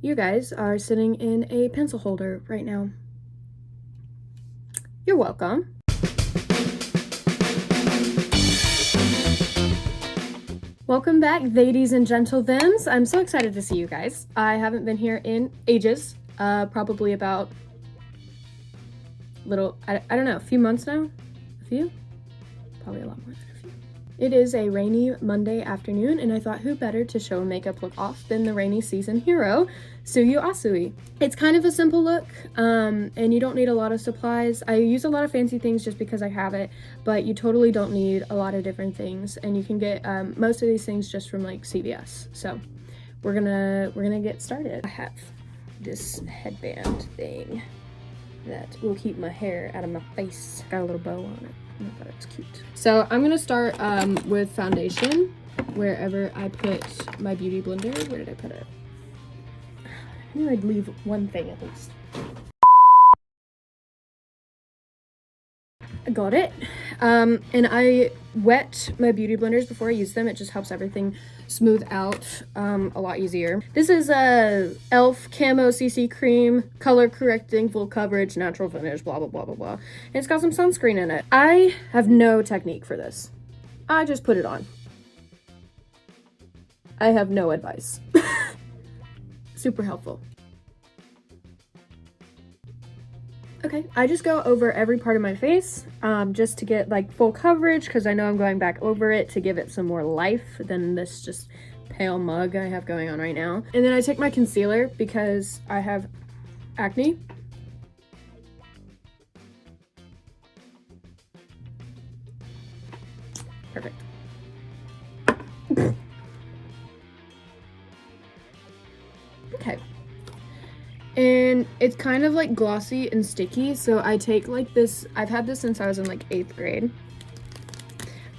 You guys are sitting in a pencil holder right now. You're welcome. Welcome back, ladies and gentlethems. I'm so excited to see you guys. I haven't been here in ages, probably about I don't know, a few months now? A few? Probably a lot more than a few. It is a rainy Monday afternoon, and I thought who better to show a makeup look off than the rainy season hero, Tsuyu Asui. It's kind of a simple look, and you don't need a lot of supplies. I use a lot of fancy things just because I have it, but you totally don't need a lot of different things, and you can get most of these things just from like CVS. So we're gonna get started. I have this headband thing that will keep my hair out of my face. Got a little bow on it. I thought it was cute. So I'm gonna start with foundation wherever I put my beauty blender. Where did I put it? I knew I'd leave one thing at least. I got it. And I wet my beauty blenders before I use them. It just helps everything smooth out a lot easier. This is a e.l.f. Camo CC Cream, color correcting, full coverage, natural finish, blah, blah, blah, blah, blah. And it's got some sunscreen in it. I have no technique for this. I just put it on. I have no advice. Super helpful. Okay, I just go over every part of my face just to get like full coverage because I know I'm going back over it to give it some more life than this just pale mug I have going on right now. And then I take my concealer because I have acne. Perfect. Okay. And it's kind of like glossy and sticky, so I take like this, I've had this since I was in like 8th grade.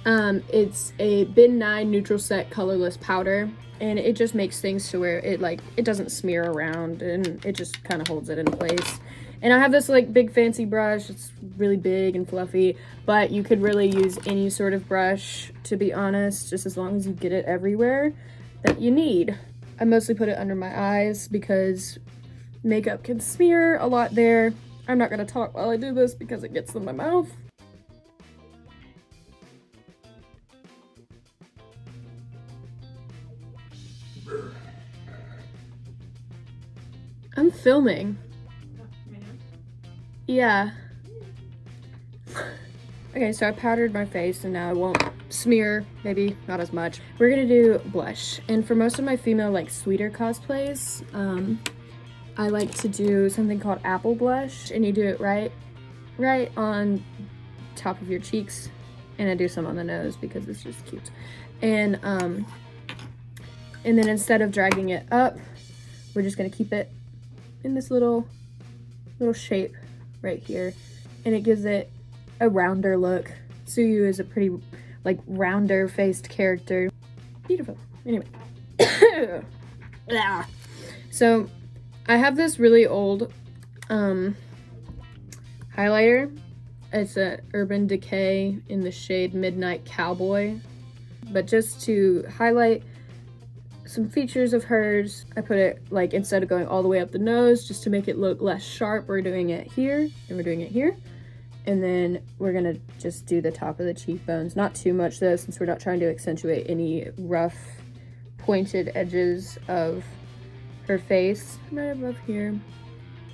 It's a Bin 9 neutral set colorless powder, and it just makes things to where it doesn't smear around, and it just kind of holds it in place. And I have this like big fancy brush. It's really big and fluffy, but you could really use any sort of brush, to be honest, just as long as you get it everywhere that you need. I mostly put it under my eyes because makeup can smear a lot there. I'm not gonna talk while I do this because it gets in my mouth. I'm filming. Yeah. Okay, so I powdered my face and now I won't smear, maybe not as much. We're gonna do blush. And for most of my female like sweeter cosplays, I like to do something called apple blush, and you do it right on top of your cheeks, and I do some on the nose because it's just cute. And then instead of dragging it up, we're just gonna keep it in this little shape right here, and it gives it a rounder look. Tsuyu is a pretty like rounder faced character. Beautiful. Anyway. So I have this really old highlighter. It's a Urban Decay in the shade Midnight Cowboy. But just to highlight some features of hers, I put it like, instead of going all the way up the nose, just to make it look less sharp, we're doing it here and we're doing it here. And then we're gonna just do the top of the cheekbones. Not too much though, since we're not trying to accentuate any rough pointed edges of her face. Right above here.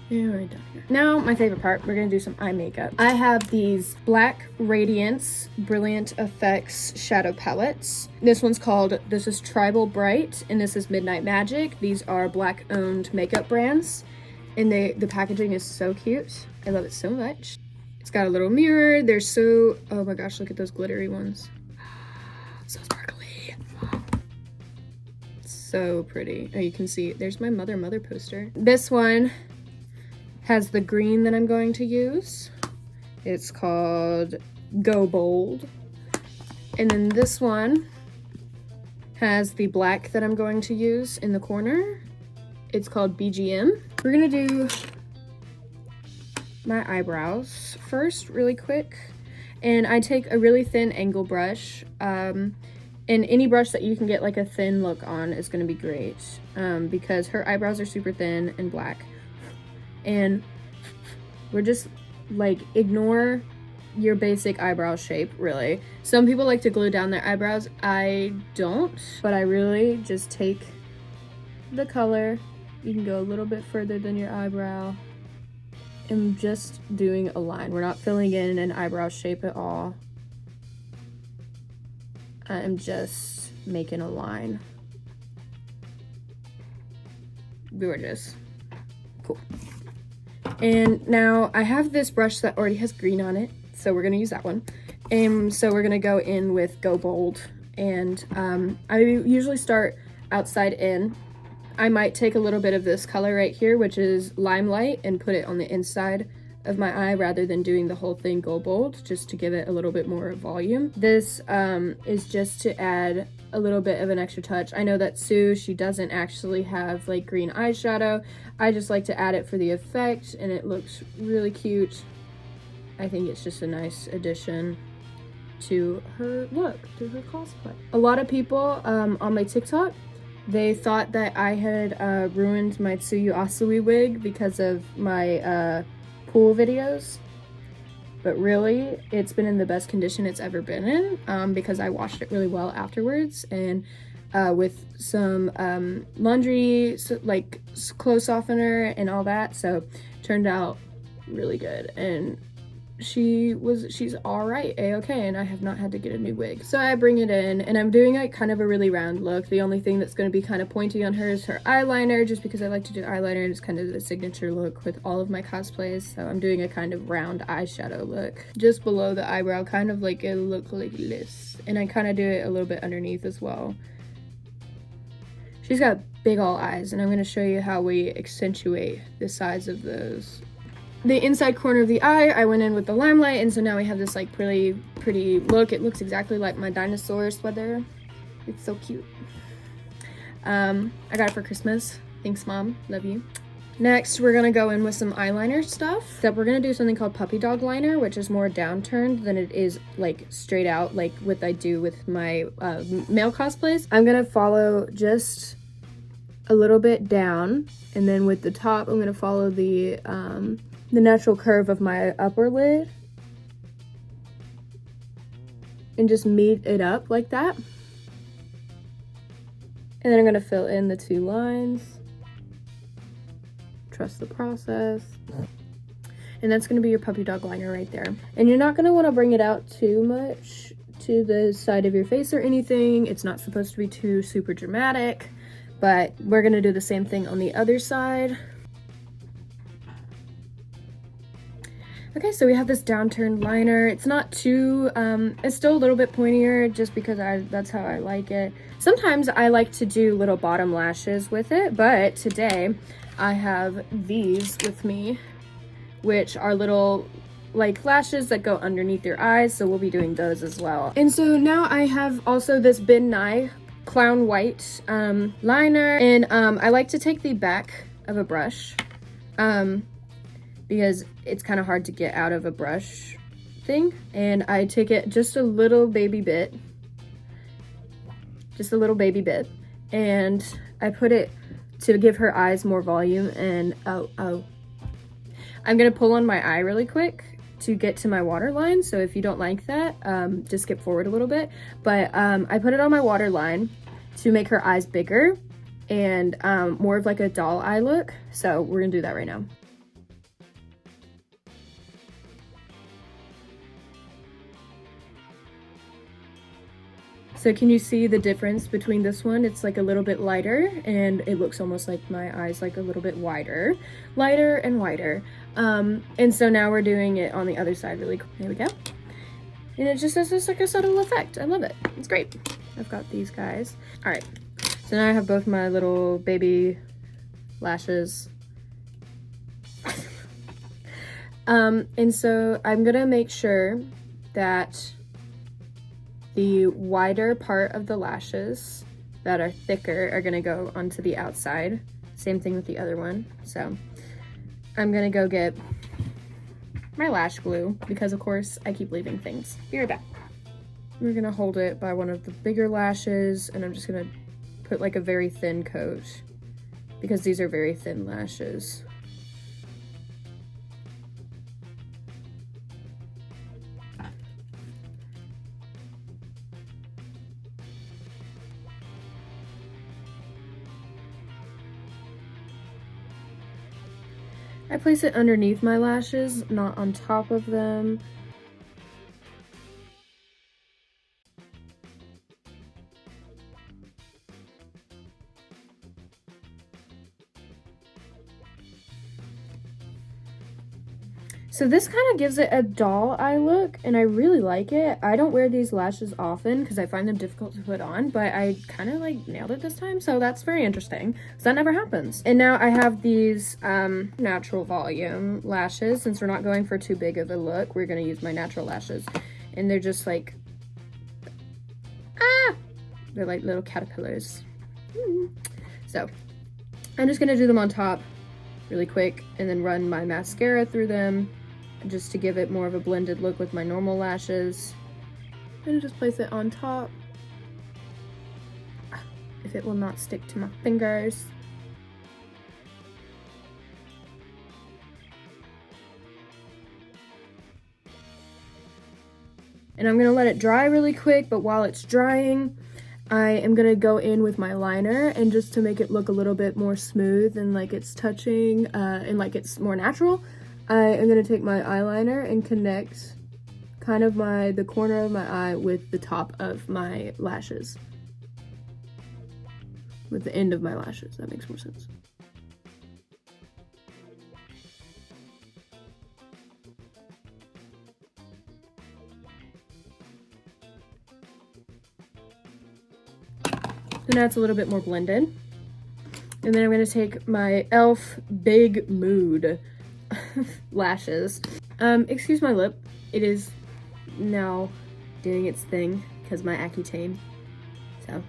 Yeah, right down here. Now, my favorite part, we're gonna do some eye makeup. I have these Black Radiance Brilliant Effects shadow palettes. This one's called, this is Tribal Bright, and this is Midnight Magic. These are Black owned makeup brands, and the packaging is so cute. I love it so much. It's got a little mirror. They're so, oh my gosh, look at those glittery ones. So sparkly. So pretty. Oh, you can see there's my mother poster. This one has the green that I'm going to use. It's called Go Bold. And then this one has the black that I'm going to use in the corner. It's called BGM. We're gonna do my eyebrows first really quick. And I take a really thin angle brush. And any brush that you can get like a thin look on is going to be great, because her eyebrows are super thin and black. And we're just like, ignore your basic eyebrow shape, really. Some people like to glue down their eyebrows. I don't, but I really just take the color. You can go a little bit further than your eyebrow. I'm just doing a line. We're not filling in an eyebrow shape at all. I'm just making a line. Gorgeous. Cool. And now I have this brush that already has green on it, so we're gonna use that one. And so we're gonna go in with Go Bold. And I usually start outside in. I might take a little bit of this color right here, which is Limelight, and put it on the inside of my eye rather than doing the whole thing Go Bold, just to give it a little bit more volume. This is just to add a little bit of an extra touch. I know that Tsuyu, she doesn't actually have like green eyeshadow. I just like to add it for the effect, and it looks really cute. I think it's just a nice addition to her look, to her cosplay. A lot of people on my TikTok, they thought that I had ruined my Tsuyu Asui wig because of my pool videos, but really it's been in the best condition it's ever been in, because I washed it really well afterwards, and with some laundry, like clothes softener and all that, so turned out really good. And she's all right, a-okay, and I have not had to get a new wig. So I bring it in, and I'm doing like kind of a really round look. The only thing that's going to be kind of pointy on her is her eyeliner, just because I like to do eyeliner, and it's kind of the signature look with all of my cosplays. So I'm doing a kind of round eyeshadow look just below the eyebrow, kind of like a look like this, and I kind of do it a little bit underneath as well. She's got big ol' eyes, and I'm going to show you how we accentuate the size of those. The inside corner of the eye, I went in with the Limelight, and so now we have this like pretty look. It looks exactly like my dinosaur sweater. It's so cute. I got it for Christmas. Thanks, Mom. Love you. Next, we're gonna go in with some eyeliner stuff. Except we're gonna do something called Puppy Dog Liner, which is more downturned than it is like straight out, like what I do with my male cosplays. I'm gonna follow just a little bit down, and then with the top, I'm gonna follow the natural curve of my upper lid and just meet it up like that. And then I'm gonna fill in the two lines. Trust the process. And that's gonna be your puppy dog liner right there. And you're not gonna wanna bring it out too much to the side of your face or anything. It's not supposed to be too super dramatic, but we're gonna do the same thing on the other side. Okay, so we have this downturned liner. It's not too, it's still a little bit pointier just because that's how I like it. Sometimes I like to do little bottom lashes with it, but today I have these with me, which are little like lashes that go underneath your eyes, so we'll be doing those as well. And so now I have also this Ben Nye Clown White liner, and I like to take the back of a brush, because it's kind of hard to get out of a brush thing, and I take it just a little baby bit, and I put it to give her eyes more volume. And I'm gonna pull on my eye really quick to get to my waterline, so if you don't like that, just skip forward a little bit. But I put it on my waterline to make her eyes bigger and more of like a doll eye look, so we're gonna do that right now. So can you see the difference between this one? It's like a little bit lighter, and it looks almost like my eyes like a little bit wider, lighter and wider. And so now we're doing it on the other side really quick. There we go. And it just has this like a subtle effect. I love it. It's great. I've got these guys. All right. So now I have both my little baby lashes. And so I'm gonna make sure that the wider part of the lashes that are thicker are gonna go onto the outside. Same thing with the other one. So I'm gonna go get my lash glue, because of course I keep leaving things. Be right back. We're gonna hold it by one of the bigger lashes, and I'm just gonna put like a very thin coat because these are very thin lashes. I place it underneath my lashes, not on top of them. So this kind of gives it a doll eye look, and I really like it. I don't wear these lashes often because I find them difficult to put on, but I kind of like nailed it this time, so that's very interesting because that never happens. And now I have these natural volume lashes. Since we're not going for too big of a look, we're gonna use my natural lashes, and they're just like, they're like little caterpillars. So I'm just gonna do them on top really quick and then run my mascara through them just to give it more of a blended look with my normal lashes. And just place it on top if it will not stick to my fingers. And I'm gonna let it dry really quick, but while it's drying, I am gonna go in with my liner, and just to make it look a little bit more smooth and like it's touching and like it's more natural, I am gonna take my eyeliner and connect kind of the corner of my eye with the top of my lashes. With the end of my lashes, that makes more sense. So now it's a little bit more blended. And then I'm gonna take my e.l.f. Big Mood lashes. Excuse my lip. It is now doing its thing because my Accutane. So,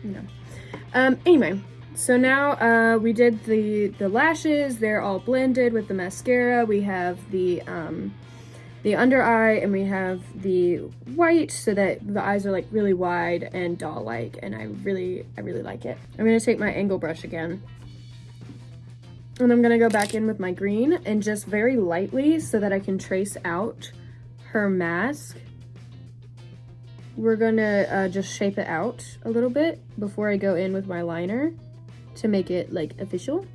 you know. Anyway, so now we did the lashes. They're all blended with the mascara. We have the under eye, and we have the white so that the eyes are like really wide and doll-like, and I really like it. I'm gonna take my angle brush again, and I'm gonna go back in with my green and just very lightly so that I can trace out her mask. We're gonna just shape it out a little bit before I go in with my liner to make it like official.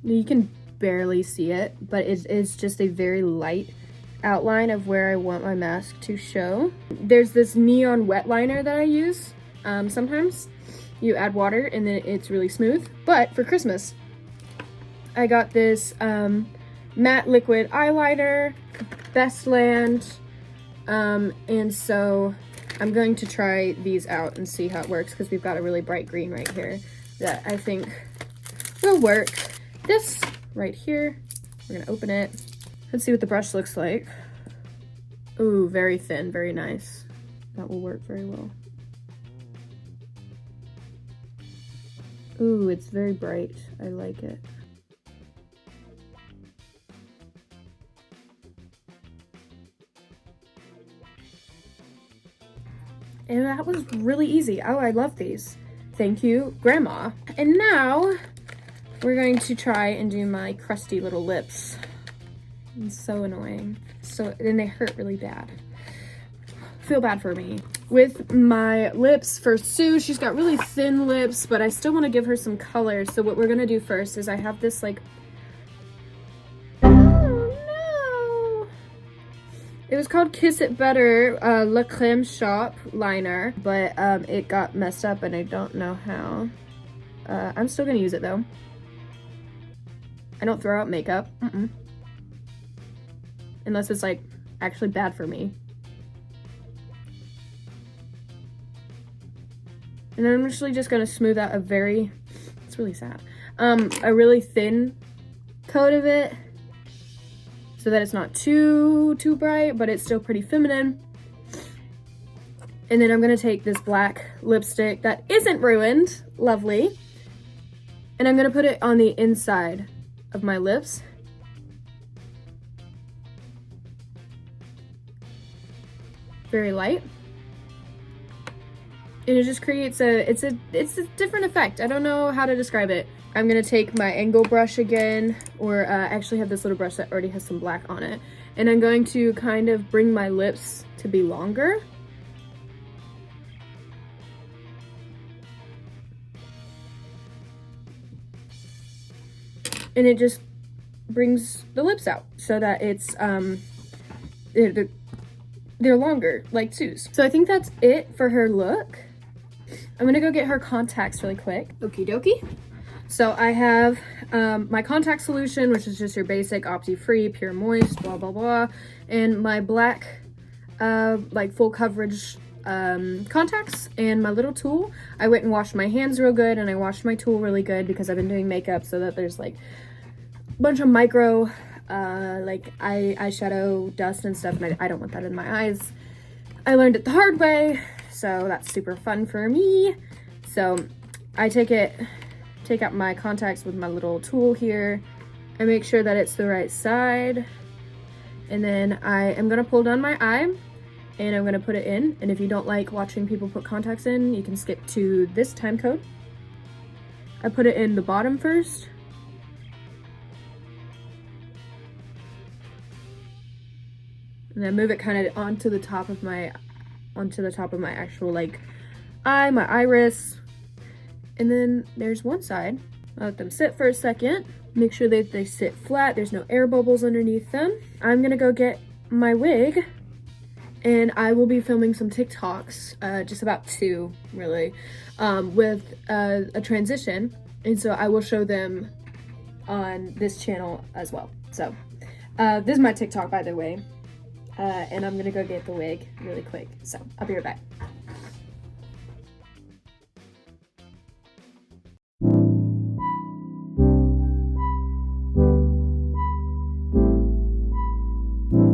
You can barely see it, but it is just a very light outline of where I want my mask to show. There's this neon wet liner that I use. Sometimes you add water and then it's really smooth. But for Christmas, I got this matte liquid eyeliner, Bestland, and so I'm going to try these out and see how it works because we've got a really bright green right here that I think will work. This right here, we're gonna open it. Let's see what the brush looks like. Ooh, very thin, very nice. That will work very well. Ooh, it's very bright. I like it. And that was really easy. Oh, I love these. Thank you, Grandma. And now we're going to try and do my crusty little lips. It's so annoying. And they hurt really bad. Feel bad for me. With my lips for Sue, she's got really thin lips, but I still want to give her some color. So what we're gonna do first is I have this like, oh no! It was called Kiss It Better La Creme Shop liner, but it got messed up and I don't know how. I'm still gonna use it though. I don't throw out makeup, unless it's like actually bad for me. And then I'm actually just gonna smooth out it's really sad, a really thin coat of it so that it's not too bright, but it's still pretty feminine. And then I'm gonna take this black lipstick that isn't ruined, lovely, And I'm gonna put it on the inside of my lips. Very light. And it just creates it's a different effect. I don't know how to describe it. I'm gonna take my angle brush again, or I actually have this little brush that already has some black on it. And I'm going to kind of bring my lips to be longer. And it just brings the lips out so that it's, they're longer, like Tsuyu's. So I think that's it for her look. I'm gonna go get her contacts really quick. Okie dokie. So I have my contact solution, which is just your basic Opti-Free, Pure Moist, blah, blah, blah. And my black, like full coverage contacts, and my little tool. I went and washed my hands real good, and I washed my tool really good because I've been doing makeup, so that there's like a bunch of micro like eyeshadow dust and stuff, and I don't want that in my eyes. I learned it the hard way, so that's super fun for me. So I take out my contacts with my little tool here. I make sure that it's the right side, and then I am gonna pull down my eye and I'm gonna put it in. And if you don't like watching people put contacts in, you can skip to this time code. I put it in the bottom first. And I move it kind of onto the top of my actual like eye, my iris. And then there's one side. I let them sit for a second. Make sure that they sit flat. There's no air bubbles underneath them. I'm gonna go get my wig, and I will be filming some TikToks, just about 2 really, with a transition. And so I will show them on this channel as well. So this is my TikTok, by the way. And I'm gonna go get the wig really quick. So I'll be right back.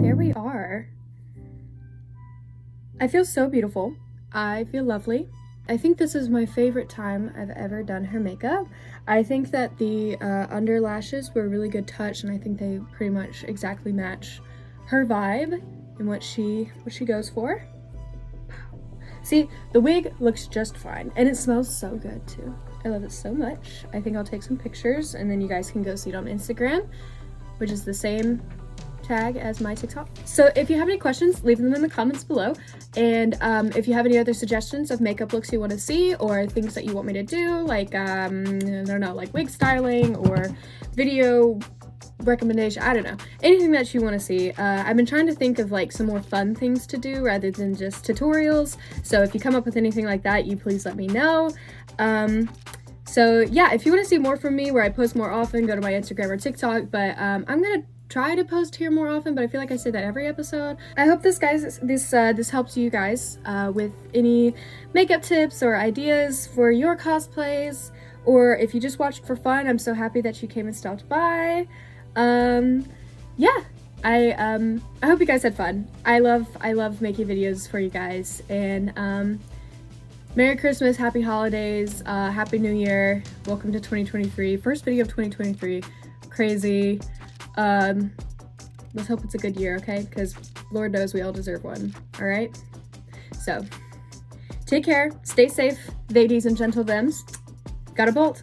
There we are. I feel so beautiful. I feel lovely. I think this is my favorite time I've ever done her makeup. I think that the under lashes were a really good touch, and I think they pretty much exactly match her vibe and what she goes for. See, the wig looks just fine, and it smells so good too. I love it so much. I think I'll take some pictures, and then you guys can go see it on Instagram, which is the same tag as my TikTok. So if you have any questions, leave them in the comments below. And if you have any other suggestions of makeup looks you want to see, or things that you want me to do, like I don't know, like wig styling or video recommendation, I don't know, anything that you want to see. I've been trying to think of like some more fun things to do rather than just tutorials. So if you come up with anything like that, you please let me know. So yeah, if you want to see more from me where I post more often, go to my Instagram or TikTok. But I'm gonna try to post here more often, but I feel like I say that every episode. I hope this helps you guys with any makeup tips or ideas for your cosplays, or if you just watched for fun. I'm so happy that you came and stopped by. Yeah, I hope you guys had fun. I love making videos for you guys, and Merry Christmas, Happy Holidays, Happy New Year, welcome to 2023, first video of 2023, crazy. Let's hope it's a good year, okay? Because Lord knows we all deserve one, all right? So, take care, stay safe, ladies and gentle thems. Gotta bolt.